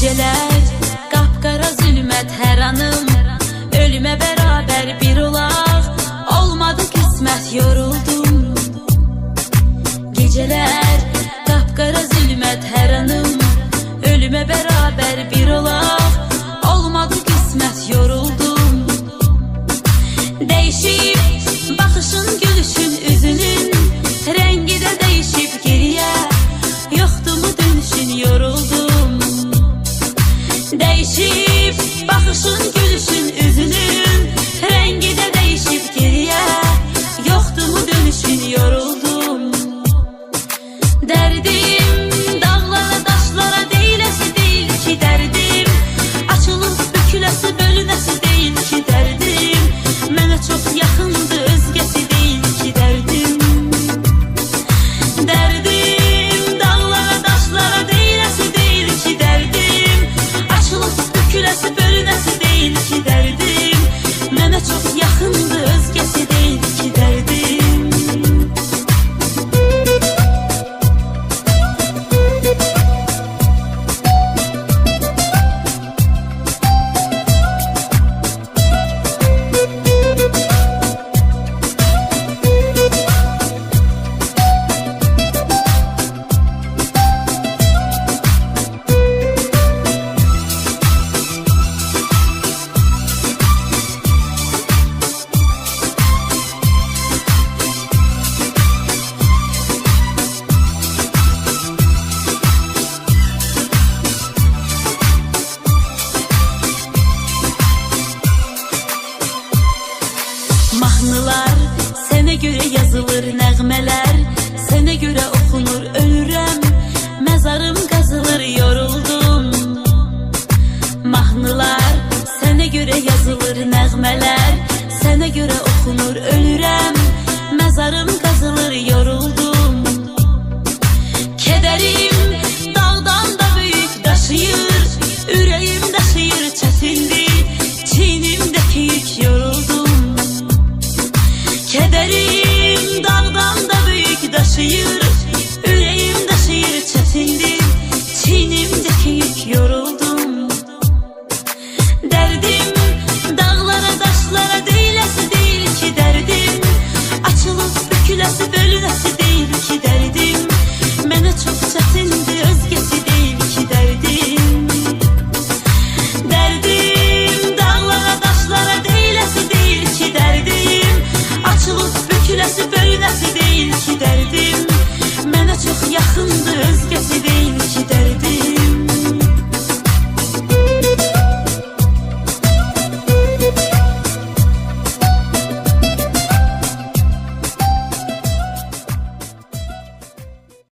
Geceler qapqara zülmət hər anım, ölümə bərabər bir olaq, olmadı qismət yoruldum. Geceler qapqara zülmət hər anım, ölümə bərabər bir olaq, olmadı qismət yoruldum. Değişip baxışın, gülüşün, üzünün rengi də değişip geriyə, yoxdu mu dönüşün, yoruldum. Değişip baxışın, gülüşün, üzünün rengi də değişip geriyə, yoxdu mu dönüşün, yoruldum. Derdim dağlara, daşlara deyiləsi deyil ki derdim, açılıb büküləsi, bölünəsi deyil ki derdim, mənə çox yaxındı, özgəsi deyil ki derdim. Derdim dağlara, daşlara deyiləsi deyil ki derdim, açılıb büküləsi, bölünəsi deyil ki derdim, mənə çox yaxındı, özgəsi deyil ki derdim. Mahnılar sənə görə yazılır, nəğmələr sənə görə oxunur, ölürəm, məzarım qazılır, yoruldum. Mahnılar sənə görə yazılır, nəğmələr sənə görə oxunur, ölürəm, məzarım qazılır, yoruldum.